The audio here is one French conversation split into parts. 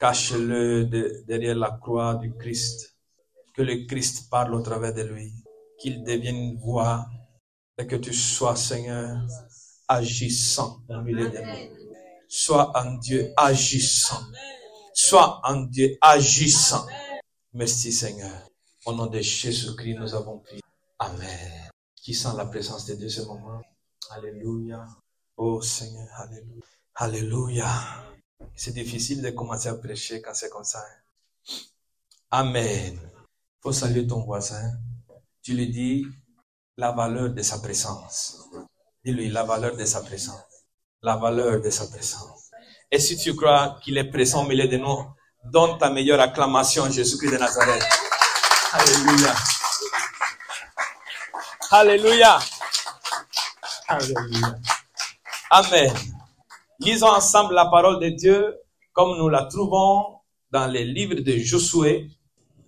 Cache-le derrière la croix du Christ. Que le Christ parle au travers de lui. Qu'il devienne une voix. Et que tu sois, Seigneur, agissant au milieu de nous. Sois un Dieu agissant. Sois un Dieu agissant. Merci, Seigneur. Au nom de Jésus-Christ, nous avons prié. Amen. Qui sent la présence de Dieu ce moment? Alléluia. Oh Seigneur, alléluia. Alléluia. C'est difficile de commencer à prêcher quand c'est comme ça. Amen. Il faut saluer ton voisin. Tu lui dis la valeur de sa présence. Dis-lui la valeur de sa présence. La valeur de sa présence. Et si tu crois qu'il est présent au milieu de nous, donne ta meilleure acclamation à Jésus-Christ de Nazareth. Alléluia. Alléluia. Alléluia. Amen. Lisons ensemble la parole de Dieu comme nous la trouvons dans les livres de Josué.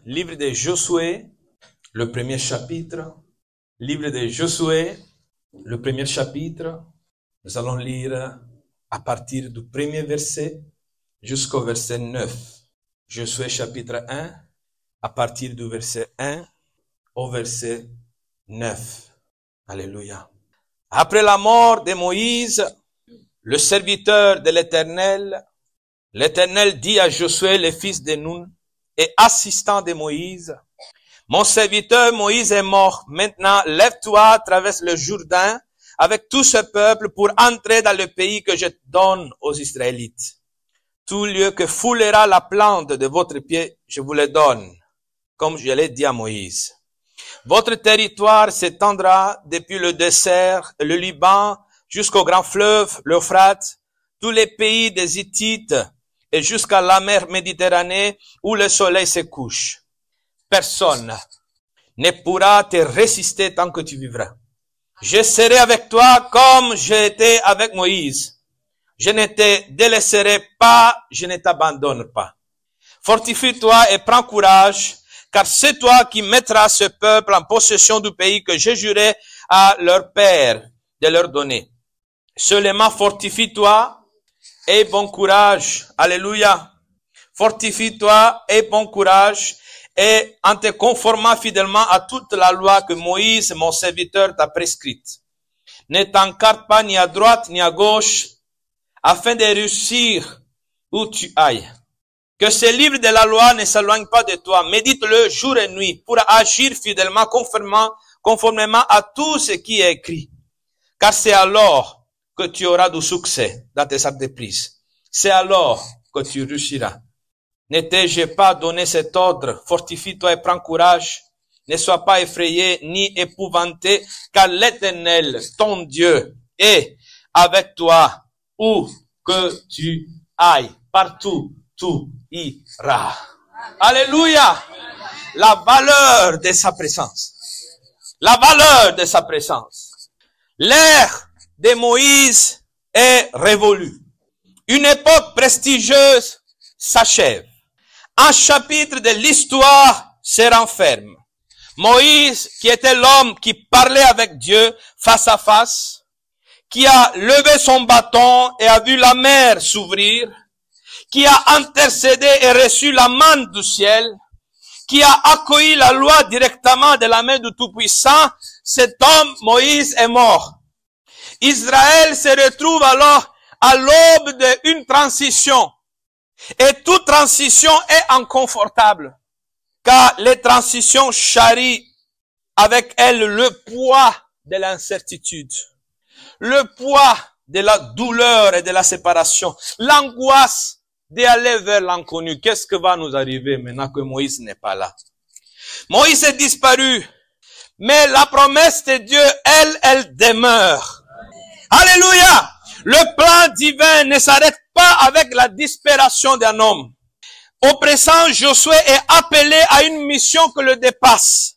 Livre de Josué, le premier chapitre. Livre de Josué, le premier chapitre. Nous allons lire à partir du premier verset jusqu'au verset 9. Josué chapitre 1, à partir du verset 1 au verset 9. Alléluia. Après la mort de Moïse, le serviteur de l'Éternel, l'Éternel dit à Josué, le fils de Nun, et assistant de Moïse, mon serviteur Moïse est mort. Maintenant, lève-toi, traverse le Jourdain avec tout ce peuple pour entrer dans le pays que je donne aux Israélites. Tout lieu que foulera la plante de votre pied, je vous le donne, comme je l'ai dit à Moïse. Votre territoire s'étendra depuis le désert, le Liban, jusqu'au grand fleuve, l'Euphrate, tous les pays des Hittites et jusqu'à la mer Méditerranée où le soleil se couche. Personne ne pourra te résister tant que tu vivras. Je serai avec toi comme j'ai été avec Moïse. Je ne te délaisserai pas, je ne t'abandonne pas. Fortifie-toi et prends courage, car c'est toi qui mettras ce peuple en possession du pays que j'ai juré à leur père de leur donner. Seulement fortifie-toi et bon courage. Alléluia. Fortifie-toi et bon courage, et en te conformant fidèlement à toute la loi que Moïse, mon serviteur, t'a prescrite. Ne t'encarte pas ni à droite ni à gauche, afin de réussir où tu ailles. Que ce livre de la loi ne s'éloigne pas de toi. Médite-le jour et nuit pour agir fidèlement, conformément à tout ce qui est écrit. Car c'est alors que tu auras du succès dans tes entreprises. C'est alors que tu réussiras. Ne t'ai-je pas donné cet ordre? Fortifie-toi et prends courage. Ne sois pas effrayé ni épouvanté, car l'Éternel, ton Dieu, est avec toi où que tu ailles. Partout, tu iras. Alléluia! La valeur de sa présence. La valeur de sa présence. L'ère de Moïse est révolue. Une époque prestigieuse s'achève. Un chapitre de l'histoire se renferme. Moïse, qui était l'homme qui parlait avec Dieu face à face, qui a levé son bâton et a vu la mer s'ouvrir, qui a intercédé et reçu la main du ciel, qui a accueilli la loi directement de la main du Tout-Puissant, cet homme, Moïse, est mort. Israël se retrouve alors à l'aube d'une transition. Et toute transition est inconfortable, car les transitions charrient avec elles le poids de l'incertitude, le poids de la douleur et de la séparation, l'angoisse d'aller vers l'inconnu. Qu'est-ce que va nous arriver maintenant que Moïse n'est pas là? Moïse est disparu, mais la promesse de Dieu, elle demeure. Alléluia! Le plan divin ne s'arrête pas avec la disparition d'un homme. Au présent, Josué est appelé à une mission que le dépasse.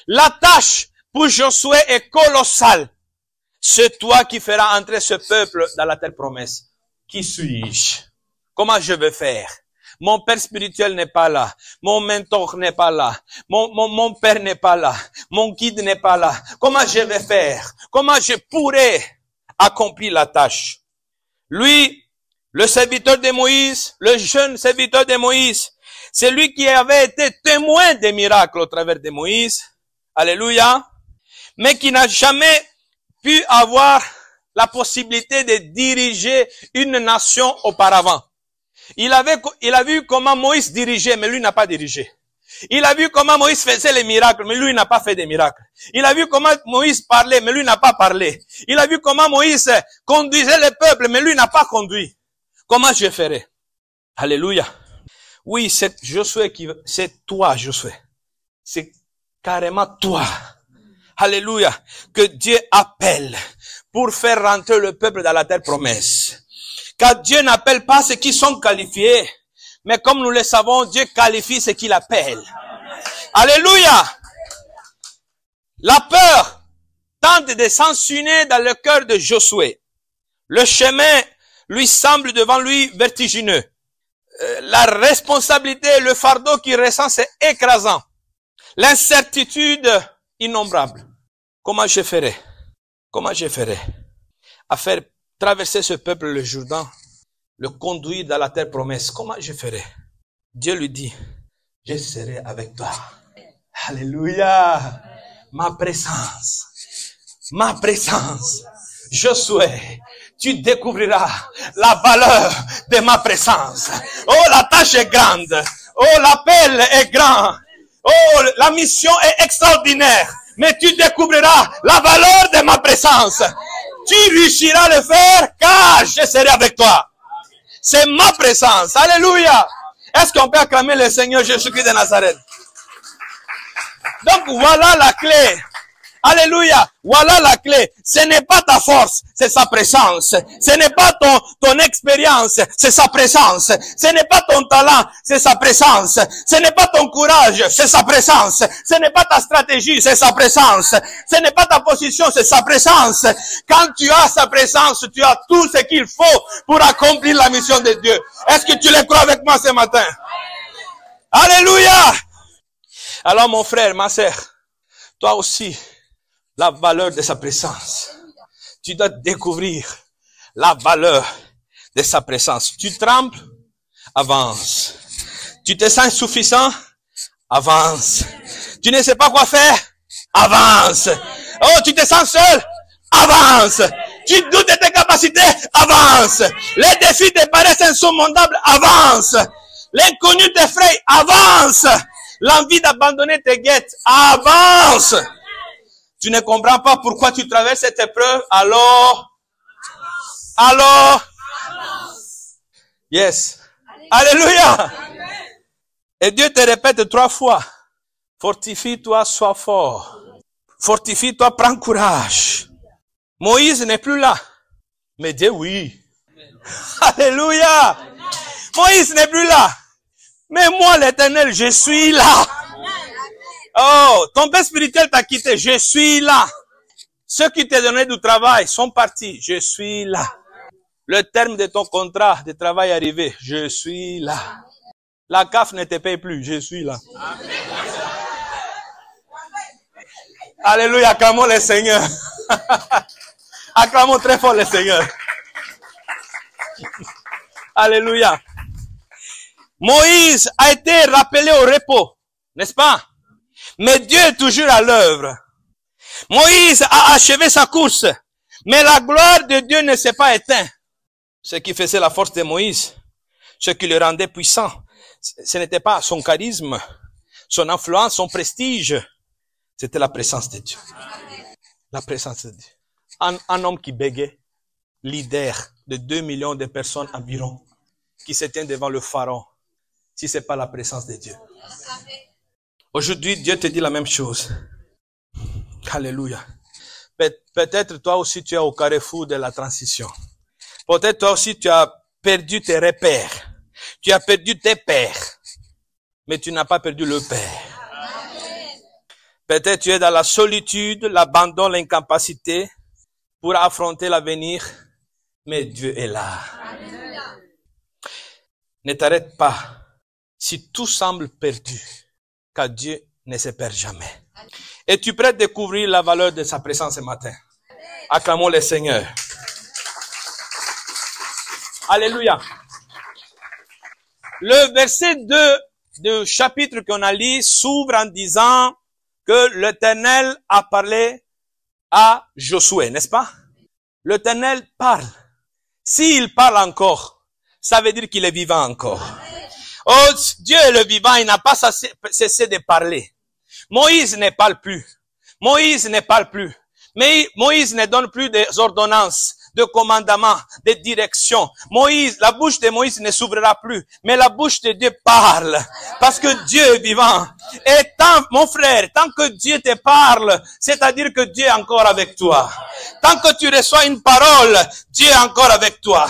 La tâche pour Josué est colossale. C'est toi qui feras entrer ce peuple dans la terre promesse. Qui suis-je? Comment je vais faire? Mon père spirituel n'est pas là. Mon mentor n'est pas là. Mon père n'est pas là. Mon guide n'est pas là. Comment je vais faire? Comment je pourrais accomplir la tâche? Lui, le serviteur de Moïse, le jeune serviteur de Moïse, celui qui avait été témoin des miracles au travers de Moïse, alléluia, mais qui n'a jamais pu avoir la possibilité de diriger une nation auparavant. Il a vu comment Moïse dirigeait, mais lui n'a pas dirigé. Il a vu comment Moïse faisait les miracles, mais lui n'a pas fait des miracles. Il a vu comment Moïse parlait, mais lui n'a pas parlé. Il a vu comment Moïse conduisait le peuple, mais lui n'a pas conduit. Comment je ferai? Alléluia. Oui, c'est Josué c'est toi, Josué. C'est carrément toi. Alléluia. Que Dieu appelle pour faire rentrer le peuple dans la terre promesse. Car Dieu n'appelle pas ceux qui sont qualifiés. Mais comme nous le savons, Dieu qualifie ceux qu'il appelle. Alléluia. La peur tente de s'ensuiner dans le cœur de Josué. Le chemin lui semble devant lui vertigineux. La responsabilité, le fardeau qu'il ressent, c'est écrasant. L'incertitude innombrable. Comment je ferai? Comment je ferai? À faire traverser ce peuple le Jourdain, le conduire dans la terre promesse. Comment je ferai? Dieu lui dit, je serai avec toi. Alléluia. Ma présence. Ma présence. Josué, tu découvriras la valeur de ma présence. Oh, la tâche est grande. Oh, l'appel est grand. Oh, la mission est extraordinaire. Mais tu découvriras la valeur de ma présence. Tu réussiras à le faire car je serai avec toi. C'est ma présence. Alléluia. Est-ce qu'on peut acclamer le Seigneur Jésus-Christ de Nazareth? Donc voilà la clé. Alléluia. Voilà la clé. Ce n'est pas ta force, c'est sa présence. Ce n'est pas ton expérience, c'est sa présence. Ce n'est pas ton talent, c'est sa présence. Ce n'est pas ton courage, c'est sa présence. Ce n'est pas ta stratégie, c'est sa présence. Ce n'est pas ta position, c'est sa présence. Quand tu as sa présence, tu as tout ce qu'il faut pour accomplir la mission de Dieu. Est-ce que tu le crois avec moi ce matin? Alléluia. Alors mon frère, ma sœur, toi aussi, la valeur de sa présence. Tu dois découvrir la valeur de sa présence. Tu trembles, avance. Tu te sens insuffisant, avance. Tu ne sais pas quoi faire, avance. Oh, tu te sens seul, avance. Tu doutes de tes capacités, avance. Les défis te paraissent insurmontables, avance. L'inconnu t'effraie, avance. L'envie d'abandonner te guette, avance. Tu ne comprends pas pourquoi tu traverses cette épreuve, alors, yes. Alléluia. Et Dieu te répète 3 fois, fortifie-toi, sois fort. Fortifie-toi, prends courage. Moïse n'est plus là, mais Dieu oui. Alléluia. Moïse n'est plus là, mais moi l'Éternel, je suis là. Oh, ton père spirituel t'a quitté, je suis là. Ceux qui t'ont donné du travail sont partis, je suis là. Le terme de ton contrat de travail est arrivé, je suis là. La CAF ne te paye plus, je suis là. Amen. Alléluia, acclamons le Seigneur. Acclamons très fort le Seigneur. Alléluia. Moïse a été rappelé au repos, n'est-ce pas? Mais Dieu est toujours à l'œuvre. Moïse a achevé sa course, mais la gloire de Dieu ne s'est pas éteinte. Ce qui faisait la force de Moïse, ce qui le rendait puissant, ce n'était pas son charisme, son influence, son prestige, c'était la présence de Dieu. La présence de Dieu. Un homme qui bégait, leader de 2 millions de personnes environ, qui se tient devant le pharaon, si c'est pas la présence de Dieu. Aujourd'hui, Dieu te dit la même chose. Alléluia. Peut-être toi aussi tu es au carrefour de la transition. Peut-être toi aussi tu as perdu tes repères. Tu as perdu tes pères. Mais tu n'as pas perdu le Père. Peut-être tu es dans la solitude, l'abandon, l'incapacité pour affronter l'avenir. Mais Dieu est là. Ne t'arrête pas. Si tout semble perdu, car Dieu ne se perd jamais. Es-tu prêt à découvrir la valeur de sa présence ce matin? Acclamons le Seigneur. Alléluia. Le verset 2 du chapitre qu'on a lu s'ouvre en disant que l'Éternel a parlé à Josué, n'est-ce pas? L'Éternel parle. S'il parle encore, ça veut dire qu'il est vivant encore. Oh, Dieu est le vivant, il n'a pas cessé de parler. Moïse ne parle plus. Moïse ne parle plus. Mais Moïse ne donne plus des ordonnances, de commandements, de directions. Moïse, la bouche de Moïse ne s'ouvrira plus, mais la bouche de Dieu parle, parce que Dieu est vivant. Et mon frère, tant que Dieu te parle, c'est-à-dire que Dieu est encore avec toi. Tant que tu reçois une parole, Dieu est encore avec toi.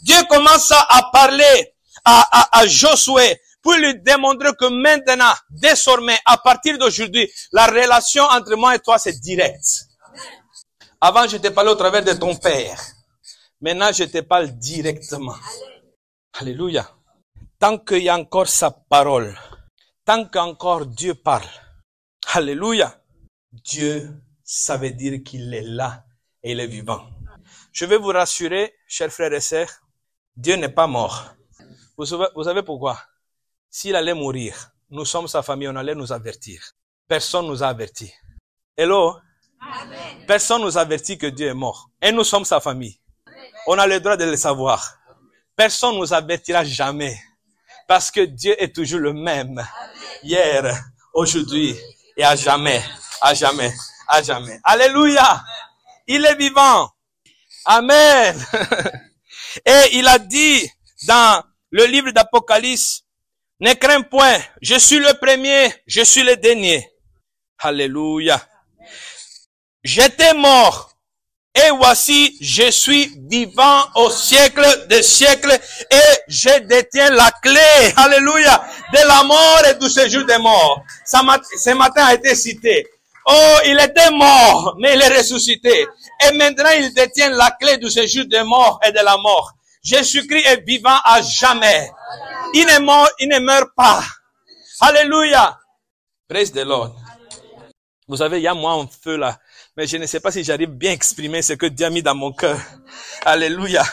Dieu commence à parler à Josué pour lui démontrer que maintenant, désormais, à partir d'aujourd'hui, la relation entre moi et toi, c'est direct. Avant, je te parlais au travers de ton père. Maintenant, je te parle directement. Alléluia. Tant qu'il y a encore sa parole, tant qu'encore Dieu parle, alléluia, Dieu, ça veut dire qu'il est là et il est vivant. Je vais vous rassurer, chers frères et sœurs, Dieu n'est pas mort. Vous savez pourquoi? S'il allait mourir, nous sommes sa famille, on allait nous avertir. Personne nous a avertis. Hello? Amen. Personne nous avertit que Dieu est mort. Et nous sommes sa famille. On a le droit de le savoir. Personne nous avertira jamais. Parce que Dieu est toujours le même. Amen. Hier, aujourd'hui et à jamais. À jamais. À jamais. Alléluia. Il est vivant. Amen. Et il a dit dans le livre d'Apocalypse, ne crains point, je suis le premier, je suis le dernier. Alléluia. J'étais mort, et voici, je suis vivant au siècle des siècles, et je détiens la clé, alléluia, de la mort et du séjour des morts. Ce matin a été cité. Oh, il était mort, mais il est ressuscité. Et maintenant, il détient la clé du séjour des morts et de la mort. Jésus-Christ est vivant à jamais. Il est mort, il ne meurt pas. Alléluia. Praise the Lord. Vous savez, il y a moi un feu là. Mais je ne sais pas si j'arrive bien à exprimer ce que Dieu a mis dans mon cœur. Alléluia.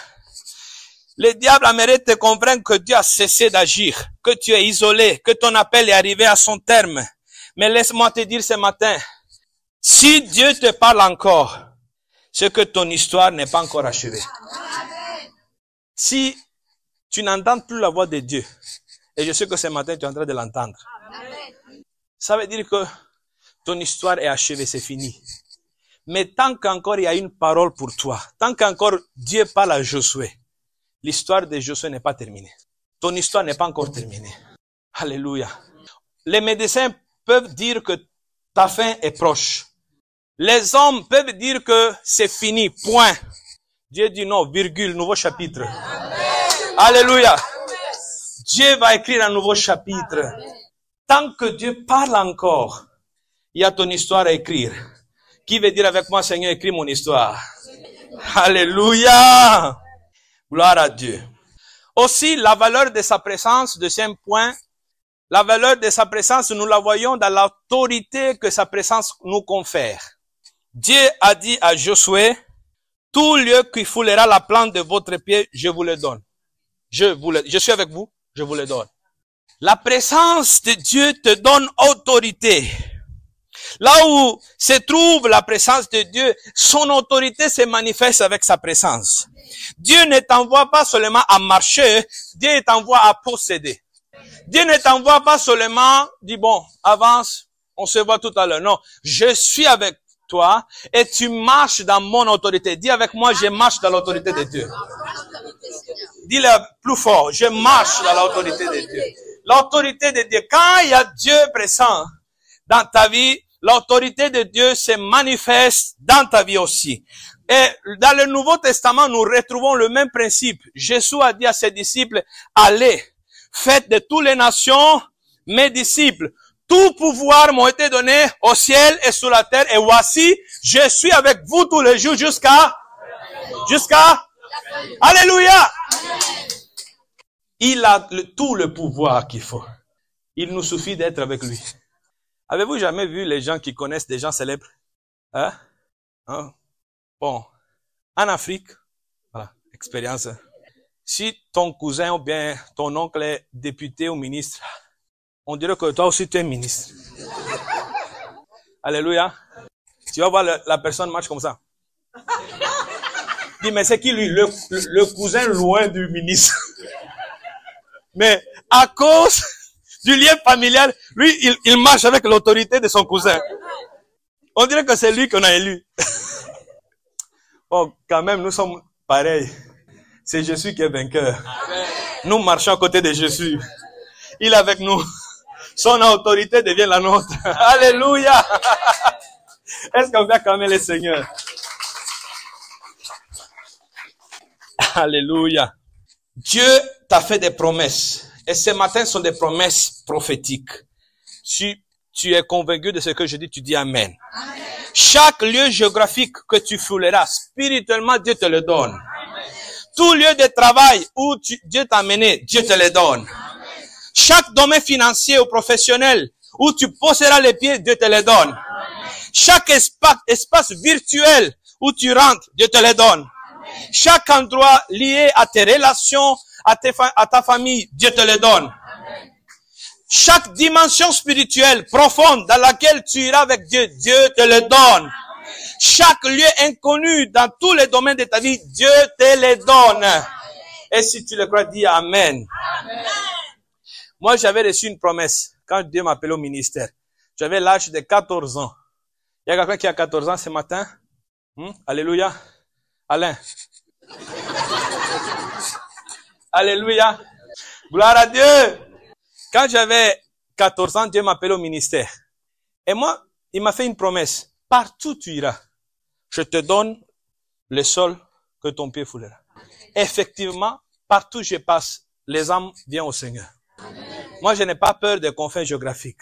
Le diable aimerait te convaincre que Dieu a cessé d'agir, que tu es isolé, que ton appel est arrivé à son terme. Mais laisse-moi te dire ce matin, si Dieu te parle encore, c'est que ton histoire n'est pas encore achevée. Si tu n'entends plus la voix de Dieu, et je sais que ce matin tu es en train de l'entendre, ça veut dire que ton histoire est achevée, c'est fini. Mais tant qu'encore il y a une parole pour toi, tant qu'encore Dieu parle à Josué, l'histoire de Josué n'est pas terminée. Ton histoire n'est pas encore terminée. Alléluia. Les médecins peuvent dire que ta fin est proche. Les hommes peuvent dire que c'est fini, point. Dieu dit non, virgule, nouveau chapitre. Amen. Alléluia. Dieu va écrire un nouveau chapitre. Tant que Dieu parle encore, il y a ton histoire à écrire. Qui veut dire avec moi, Seigneur, écris mon histoire? Alléluia! Gloire à Dieu. Aussi, la valeur de sa présence, deuxième point, la valeur de sa présence, nous la voyons dans l'autorité que sa présence nous confère. Dieu a dit à Josué, tout lieu qui foulera la plante de votre pied, je vous le donne. Je suis avec vous, je vous le donne. La présence de Dieu te donne autorité. Là où se trouve la présence de Dieu, son autorité se manifeste avec sa présence. Dieu ne t'envoie pas seulement à marcher, Dieu t'envoie à posséder. Dieu ne t'envoie pas seulement, dis bon, avance, on se voit tout à l'heure. Non, je suis avec toi et tu marches dans mon autorité. Dis avec moi, je marche dans l'autorité de Dieu. Dis-le plus fort, je marche dans l'autorité de Dieu. L'autorité de Dieu. Quand il y a Dieu présent dans ta vie, l'autorité de Dieu se manifeste dans ta vie aussi. Et dans le Nouveau Testament, nous retrouvons le même principe. Jésus a dit à ses disciples, allez, faites de toutes les nations mes disciples. Tout pouvoir m'a été donné au ciel et sur la terre. Et voici, je suis avec vous tous les jours jusqu'à Alléluia. Il a tout le pouvoir qu'il faut. Il nous suffit d'être avec lui. Avez-vous jamais vu les gens qui connaissent des gens célèbres? Hein? Bon. En Afrique, voilà, expérience. Si ton cousin ou bien ton oncle est député ou ministre, on dirait que toi aussi tu es ministre. Alléluia. Tu vas voir la personne marche comme ça. Dis, mais c'est qui lui? Le cousin loin du ministre. Mais à cause du lien familial, lui, il marche avec l'autorité de son cousin. On dirait que c'est lui qu'on a élu. Bon, quand même, nous sommes pareils. C'est Jésus qui est vainqueur. Nous marchons à côté de Jésus. Il est avec nous. Son autorité devient la nôtre. Alléluia. Est-ce qu'on peut acclamer le Seigneur? Alléluia. Dieu t'a fait des promesses. Et ce matin sont des promesses prophétiques. Si tu es convaincu de ce que je dis, tu dis Amen. Amen. Chaque lieu géographique que tu fouleras, spirituellement, Dieu te le donne. Amen. Tout lieu de travail où Dieu t'a mené, Dieu te le donne. Amen. Chaque domaine financier ou professionnel où tu poseras les pieds, Dieu te le donne. Amen. Chaque espace virtuel où tu rentres, Dieu te le donne. Amen. Chaque endroit lié à tes relations, à ta famille, Dieu te le donne. Amen. Chaque dimension spirituelle profonde dans laquelle tu iras avec Dieu, Dieu te le donne. Amen. Chaque lieu inconnu dans tous les domaines de ta vie, Dieu te le donne. Amen. Et si tu le crois, dis Amen. Amen. Moi, j'avais reçu une promesse quand Dieu m'appelait au ministère. J'avais l'âge de 14 ans. Il y a quelqu'un qui a 14 ans ce matin? Alléluia. Alain. Alléluia. Gloire à Dieu. Quand j'avais 14 ans, Dieu m'appelait au ministère. Et moi, il m'a fait une promesse. Partout tu iras, je te donne le sol que ton pied foulera. Effectivement, partout je passe, les âmes viennent au Seigneur. Moi, je n'ai pas peur des confins géographiques.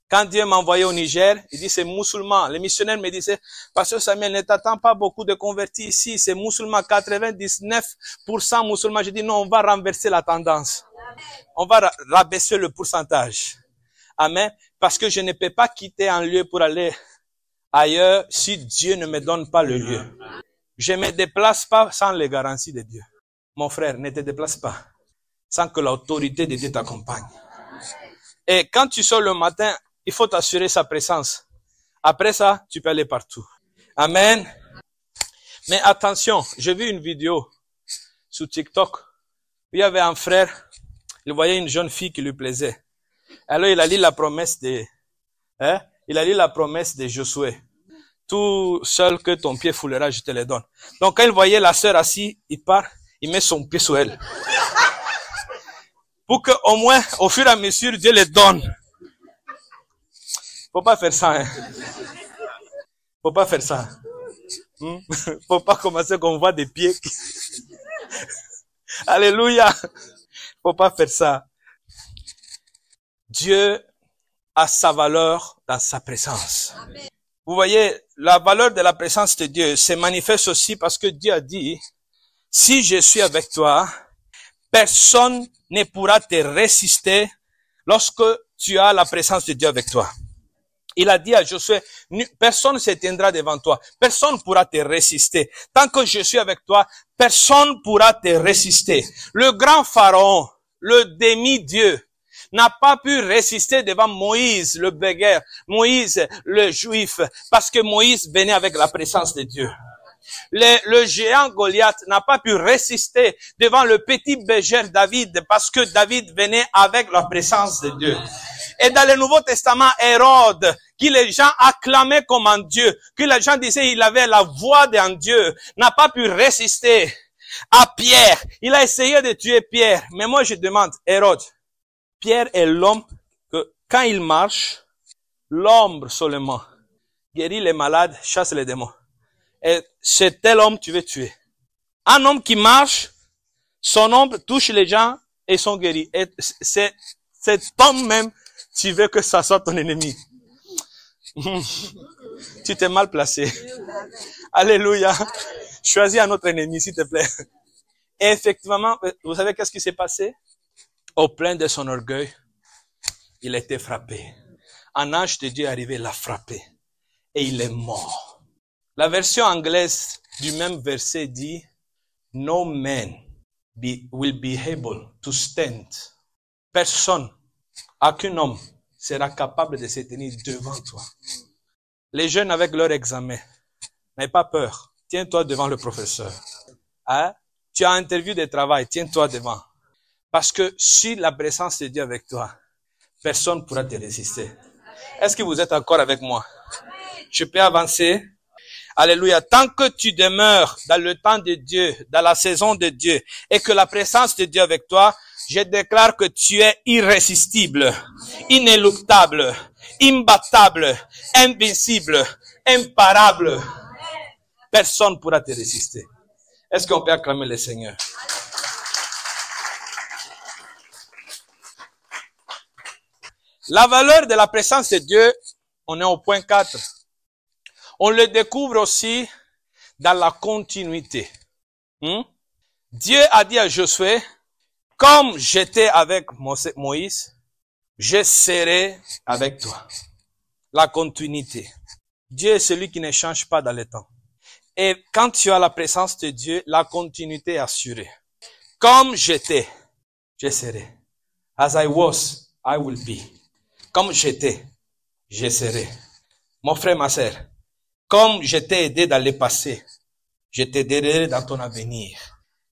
Quand Dieu m'a envoyé au Niger, il dit c'est musulman. Les missionnaires me disaient, Pasteur Samuel, ne t'attends pas beaucoup de convertis ici, c'est musulman, 99% musulmans. Je dis non, on va renverser la tendance. On va rabaisser le pourcentage. Amen. Parce que je ne peux pas quitter un lieu pour aller ailleurs si Dieu ne me donne pas le lieu. Je me déplace pas sans les garanties de Dieu. Mon frère, ne te déplace pas sans que l'autorité de Dieu t'accompagne. Et quand tu sors le matin, il faut t'assurer sa présence. Après ça, tu peux aller partout. Amen. Mais attention, j'ai vu une vidéo sur TikTok. Il y avait un frère, il voyait une jeune fille qui lui plaisait. Alors il a lu la promesse de Josué. Tout seul que ton pied foulera, je te le donne. Donc quand il voyait la sœur assise, il part, il met son pied sur elle. Pour que au moins, au fur et à mesure, Dieu le donne. Faut pas faire ça, hein. Faut pas faire ça. Faut pas commencer qu'on voit des pieds. Alléluia. Faut pas faire ça. Dieu a sa valeur dans sa présence. Amen. Vous voyez, la valeur de la présence de Dieu se manifeste aussi parce que Dieu a dit, si je suis avec toi, personne ne pourra te résister lorsque tu as la présence de Dieu avec toi. Il a dit à Josué, personne ne se tiendra devant toi. Personne ne pourra te résister. Tant que je suis avec toi, personne ne pourra te résister. Le grand pharaon, le demi-dieu, n'a pas pu résister devant Moïse, le béguerre, Moïse, le juif, parce que Moïse venait avec la présence de Dieu. Le géant Goliath n'a pas pu résister devant le petit berger David, parce que David venait avec la présence de Dieu. Et dans le Nouveau Testament, Hérode, qui les gens acclamaient comme un Dieu, que les gens disaient qu'il avait la voix d'un Dieu, n'a pas pu résister à Pierre. Il a essayé de tuer Pierre. Mais moi je demande, Hérode, Pierre est l'homme que quand il marche, l'ombre seulement guérit les malades, chasse les démons. Et c'est tel homme tu veux tuer. Un homme qui marche, son ombre touche les gens et ils sont guéris. Et c'est cet homme même, tu veux que ça soit ton ennemi. Tu t'es mal placé. Alléluia. Choisis un autre ennemi, s'il te plaît. Et effectivement, vous savez qu'est-ce qui s'est passé? Au plein de son orgueil, il a été frappé. Un ange de Dieu est arrivé, l'a frappé. Et il est mort. La version anglaise du même verset dit, no man will be able to stand. Personne, aucun homme sera capable de se tenir devant toi. Les jeunes avec leur examen, n'aie pas peur. Tiens-toi devant le professeur. Hein? Tu as un interview de travail, tiens-toi devant. Parce que si la présence de Dieu avec toi, personne ne pourra te résister. Est-ce que vous êtes encore avec moi? Je peux avancer? Alléluia. Tant que tu demeures dans le temps de Dieu, dans la saison de Dieu, et que la présence de Dieu avec toi, je déclare que tu es irrésistible, inéluctable, imbattable, invincible, imparable. Personne ne pourra te résister. Est-ce qu'on peut acclamer le Seigneur? La valeur de la présence de Dieu, on est au point 4. On le découvre aussi dans la continuité. Dieu a dit à Josué, comme j'étais avec Moïse, je serai avec toi. La continuité. Dieu est celui qui ne change pas dans le temps. Et quand tu as la présence de Dieu, la continuité est assurée. Comme j'étais, je serai. As I was, I will be. Comme j'étais, je serai. Mon frère, ma sœur, comme je t'ai aidé dans le passé, je t'aiderai dans ton avenir.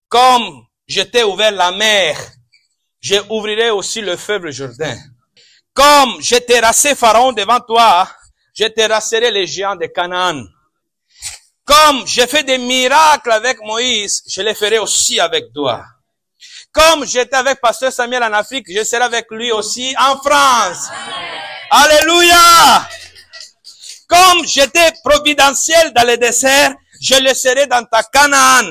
Comme je t'ai ouvert la mer, je ouvrirai aussi le fleuve Jourdain. Comme je t'ai terrassé Pharaon devant toi, je terrasserai les géants de Canaan. Comme j'ai fait des miracles avec Moïse, je les ferai aussi avec toi. Comme j'étais avec Pasteur Samuel en Afrique, je serai avec lui aussi en France. Alléluia! Comme j'étais providentiel dans le désert, je le serai dans ta Canaan.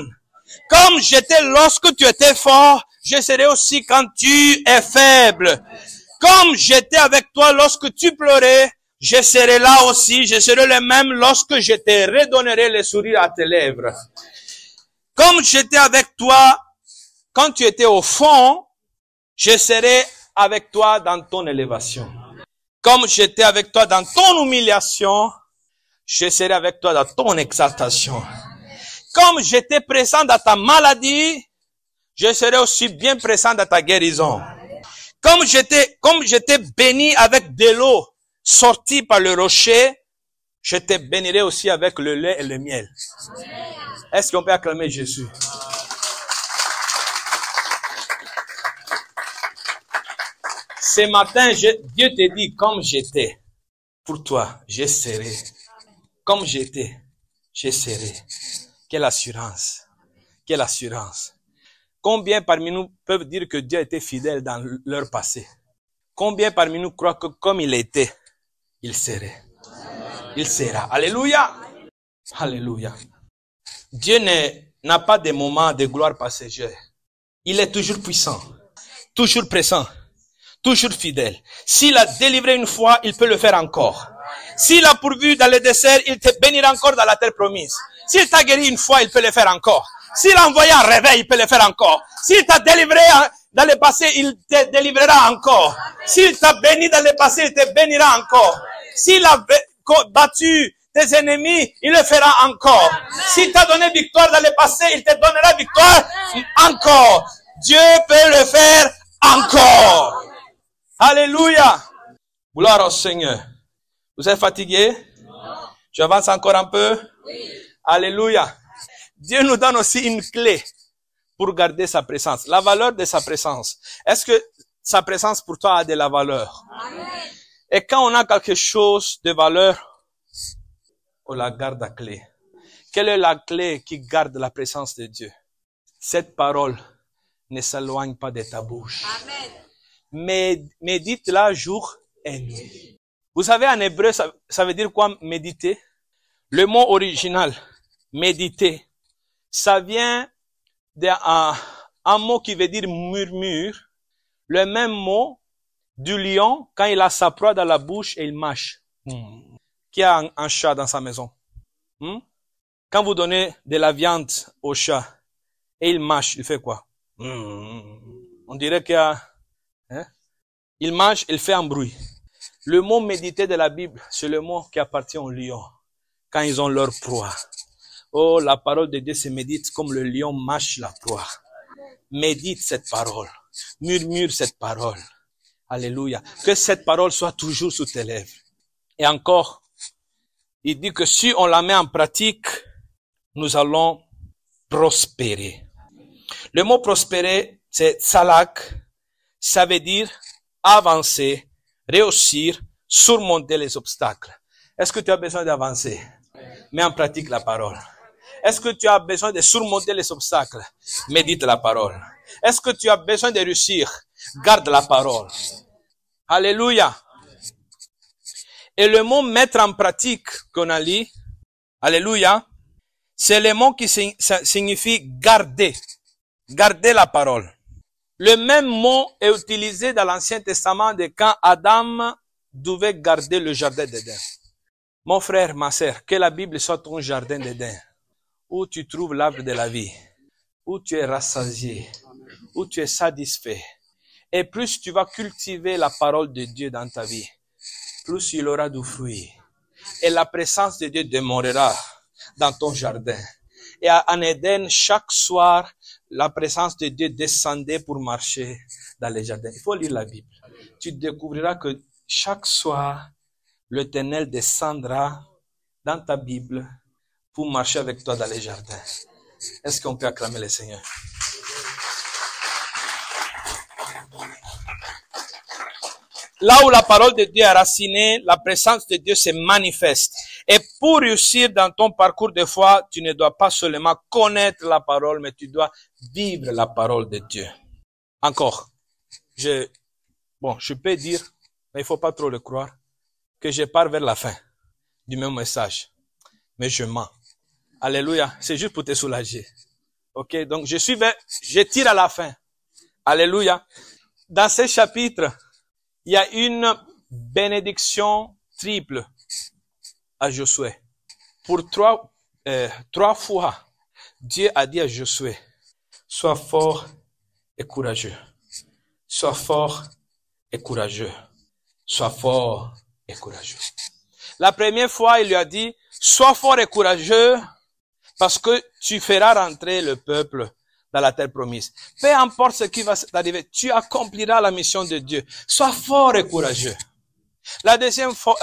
Comme j'étais lorsque tu étais fort, je serai aussi quand tu es faible. Comme j'étais avec toi lorsque tu pleurais, je serai là aussi, je serai le même lorsque je te redonnerai le sourire à tes lèvres. Comme j'étais avec toi quand tu étais au fond, je serai avec toi dans ton élévation. Comme j'étais avec toi dans ton humiliation, je serai avec toi dans ton exaltation. Comme j'étais présent dans ta maladie, je serai aussi bien présent dans ta guérison. Comme j'étais béni avec de l'eau sortie par le rocher, je te bénirai aussi avec le lait et le miel. Est-ce qu'on peut acclamer Jésus? Ce matin, Dieu te dit, comme j'étais, pour toi, je serai. Comme j'étais, je serai. Quelle assurance! Quelle assurance! Combien parmi nous peuvent dire que Dieu était fidèle dans leur passé? Combien parmi nous croient que comme il était, il serait? Il sera. Alléluia! Alléluia! Dieu n'a pas de moments de gloire passagère. Il est toujours puissant, toujours présent, toujours fidèle. S'il a délivré une fois, il peut le faire encore. S'il a pourvu dans le désert, il te bénira encore dans la terre promise. S'il t'a guéri une fois, il peut le faire encore. S'il a envoyé un réveil, il peut le faire encore. S'il t'a délivré dans le passé, il te délivrera encore. S'il t'a béni dans le passé, il te bénira encore. S'il a battu tes ennemis, il le fera encore. S'il t'a donné victoire dans le passé, il te donnera victoire encore. Dieu peut le faire encore. Alléluia. Gloire au Seigneur. Vous êtes fatigué? J'avance encore un peu? Oui. Alléluia. Dieu nous donne aussi une clé pour garder sa présence. La valeur de sa présence. Est-ce que sa présence pour toi a de la valeur? Amen. Et quand on a quelque chose de valeur, on la garde à clé. Quelle est la clé qui garde la présence de Dieu? Cette parole ne s'éloigne pas de ta bouche. Amen. Mais médite-la jour et nuit. Vous savez, en hébreu, ça veut dire quoi méditer? Le mot original, méditer, ça vient d'un mot qui veut dire murmure. Le même mot du lion, quand il a sa proie dans la bouche et il mâche. Qui a un chat dans sa maison? Quand vous donnez de la viande au chat et il mâche, il fait quoi? On dirait qu'il y a... Il mâche, il fait un bruit. Le mot méditer de la Bible, c'est le mot qui appartient aux lions quand ils ont leur proie. Oh, la parole de Dieu se médite comme le lion mâche la proie. médite cette parole. Murmure cette parole. Alléluia. Que cette parole soit toujours sous tes lèvres. Et encore, il dit que si on la met en pratique, nous allons prospérer. Le mot prospérer, c'est tsalak. Ça veut dire avancer, réussir, surmonter les obstacles. Est-ce que tu as besoin d'avancer? Mets en pratique la parole. Est-ce que tu as besoin de surmonter les obstacles? Médite la parole. Est-ce que tu as besoin de réussir? Garde la parole. Alléluia. Et le mot mettre en pratique qu'on a lu, alléluia, c'est le mot qui signifie garder. Garder la parole. Le même mot est utilisé dans l'Ancien Testament de quand Adam devait garder le jardin d'Éden. Mon frère, ma sœur, que la Bible soit ton jardin d'Éden, où tu trouves l'arbre de la vie, où tu es rassasié, où tu es satisfait. Et plus tu vas cultiver la parole de Dieu dans ta vie, plus il aura du fruit. Et la présence de Dieu demeurera dans ton jardin. Et en Éden, chaque soir, la présence de Dieu descendait pour marcher dans les jardins. Il faut lire la Bible. Tu découvriras que chaque soir, l'Éternel descendra dans ta Bible pour marcher avec toi dans les jardins. Est-ce qu'on peut acclamer le Seigneur? Là où la parole de Dieu est racinée, la présence de Dieu se manifeste. Et pour réussir dans ton parcours de foi, tu ne dois pas seulement connaître la parole, mais tu dois vivre la parole de Dieu. Encore, je peux dire, mais il faut pas trop le croire, que je pars vers la fin du même message. Mais je mens. Alléluia. C'est juste pour te soulager. Ok, donc je tire à la fin. Alléluia. Dans ce chapitre, il y a une bénédiction triple à Josué. Pour trois fois, Dieu a dit à Josué, sois fort et courageux. Sois fort et courageux. Sois fort et courageux. La première fois, il lui a dit, sois fort et courageux parce que tu feras rentrer le peuple dans la terre promise. Peu importe ce qui va t'arriver, tu accompliras la mission de Dieu. Sois fort et courageux. La deuxième fois,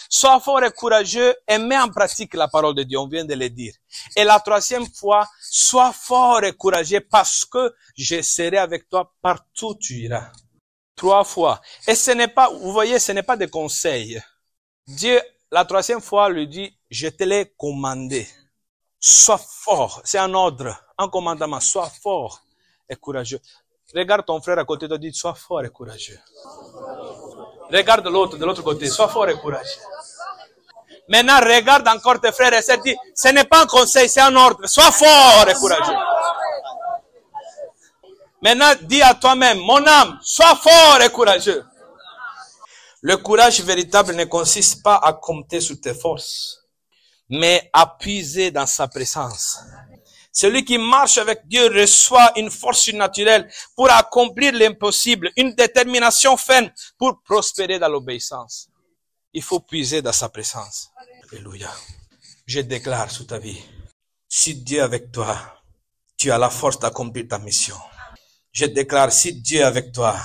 sois fort et courageux et mets en pratique la parole de Dieu. On vient de le dire. Et la troisième fois, sois fort et courageux parce que je serai avec toi partout où tu iras. 3 fois. Et ce n'est pas, vous voyez, ce n'est pas des conseils. Dieu, la troisième fois, lui dit, je te l'ai commandé. Sois fort. C'est un ordre, un commandement. Sois fort et courageux. Regarde ton frère à côté de toi, dis, sois fort et courageux. Regarde l'autre, de l'autre côté, sois fort et courageux. Maintenant, regarde encore tes frères et sœurs, dis, ce n'est pas un conseil, c'est un ordre. Sois fort et courageux. Maintenant, dis à toi-même, mon âme, sois fort et courageux. Le courage véritable ne consiste pas à compter sur tes forces, mais à puiser dans sa présence. Celui qui marche avec Dieu reçoit une force surnaturelle pour accomplir l'impossible, une détermination ferme pour prospérer dans l'obéissance. Il faut puiser dans sa présence. Alléluia. Je déclare sur ta vie, si Dieu est avec toi, tu as la force d'accomplir ta mission. Je déclare, si Dieu est avec toi,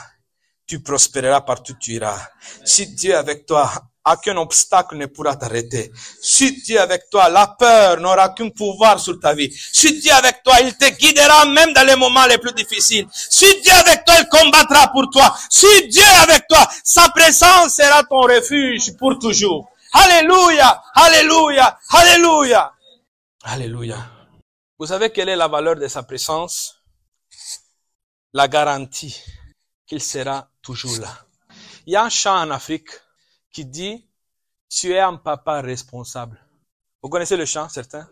tu prospéreras partout où tu iras. Si Dieu est avec toi, aucun obstacle ne pourra t'arrêter. Si Dieu est avec toi, la peur n'aura qu'un pouvoir sur ta vie. Si Dieu est avec toi, il te guidera même dans les moments les plus difficiles. Si Dieu est avec toi, il combattra pour toi. Si Dieu est avec toi, sa présence sera ton refuge pour toujours. Alléluia, alléluia, alléluia. Alléluia. Vous savez quelle est la valeur de sa présence? La garantie qu'il sera toujours là. Il y a un chant en Afrique qui dit, tu es un papa responsable. Vous connaissez le chant, certains?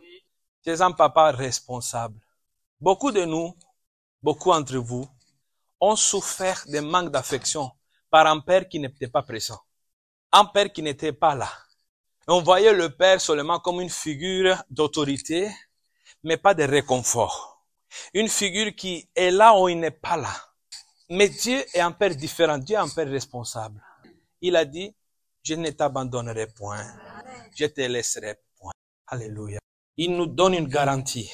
Tu es un papa responsable. Beaucoup de nous, beaucoup d'entre vous, ont souffert de manque d'affection par un père qui n'était pas présent. Un père qui n'était pas là. Et on voyait le père seulement comme une figure d'autorité, mais pas de réconfort. Une figure qui est là où il n'est pas là. Mais Dieu est un père différent. Dieu est un père responsable. Il a dit, je ne t'abandonnerai point. Je te laisserai point. Alléluia. Il nous donne une garantie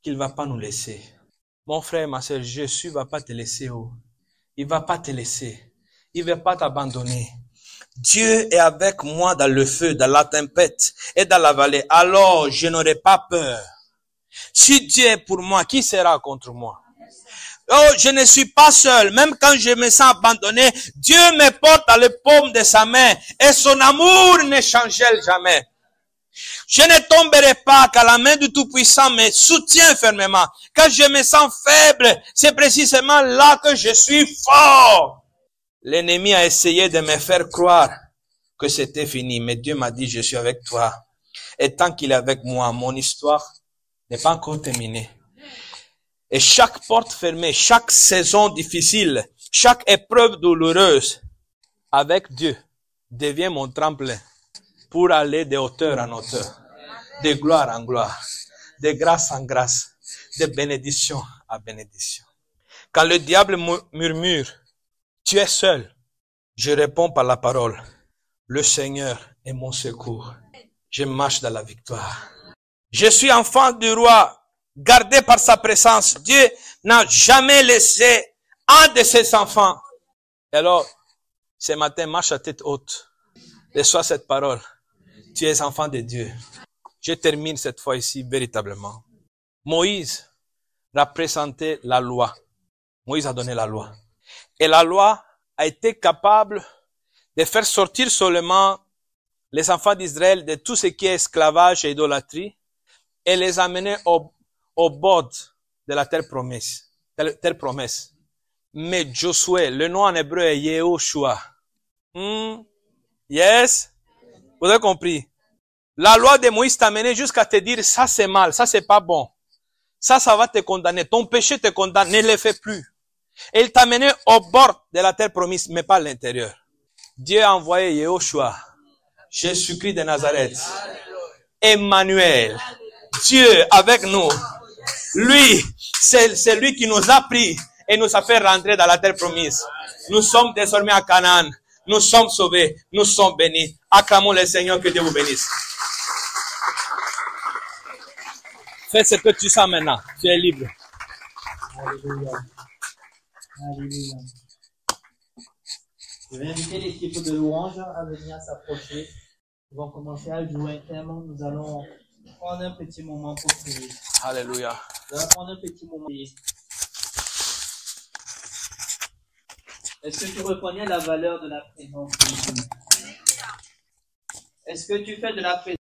qu'il ne va pas nous laisser. Mon frère, ma soeur, Jésus va pas te laisser. Oh. Il va pas te laisser. Il va pas t'abandonner. Dieu est avec moi dans le feu, dans la tempête et dans la vallée. Alors, je n'aurai pas peur. Si Dieu est pour moi, qui sera contre moi? Oh, je ne suis pas seul. Même quand je me sens abandonné, Dieu me porte dans le paume de sa main et son amour ne change jamais. Je ne tomberai pas car la main du Tout-Puissant me soutient fermement. Quand je me sens faible, c'est précisément là que je suis fort. L'ennemi a essayé de me faire croire que c'était fini, mais Dieu m'a dit, je suis avec toi. Et tant qu'il est avec moi, mon histoire n'est pas encore terminée. Et chaque porte fermée, chaque saison difficile, chaque épreuve douloureuse, avec Dieu, devient mon tremplin pour aller de hauteur en hauteur, de gloire en gloire, de grâce en grâce, de bénédiction à bénédiction. Quand le diable murmure, tu es seul, je réponds par la parole, le Seigneur est mon secours. Je marche dans la victoire. Je suis enfant du roi, gardé par sa présence. Dieu n'a jamais laissé un de ses enfants. Alors, ce matin, marche à tête haute. Reçois cette parole. Tu es enfant de Dieu. Je termine cette fois ici véritablement. Moïse représentait la loi. Moïse a donné la loi. Et la loi a été capable de faire sortir seulement les enfants d'Israël de tout ce qui est esclavage et idolâtrie et les amener au bord de la terre promesse. Mais Josué, le nom en hébreu est Yehoshua. Yes? Vous avez compris? La loi de Moïse t'a amené jusqu'à te dire, ça c'est mal, ça c'est pas bon. Ça va te condamner. Ton péché te condamne, ne le fais plus. Et il t'a amené au bord de la terre promise, mais pas à l'intérieur. Dieu a envoyé Yehoshua, Jésus-Christ de Nazareth, Emmanuel, Dieu avec nous. Lui, c'est lui qui nous a pris et nous a fait rentrer dans la terre promise. Nous sommes désormais à Canaan. Nous sommes sauvés. Nous sommes bénis. Acclamons le Seigneur, que Dieu vous bénisse. Fais ce que tu sens maintenant. Tu es libre. Alléluia. Alléluia. Je vais inviter l'équipe de louange à venir s'approcher. Ils vont commencer à jouer un thème. Nous allons prendre un petit moment pour prier. Alléluia. Nous allons prendre un petit moment. Est-ce que tu reconnais la valeur de la présence de Dieu? Est-ce que tu fais de la présence?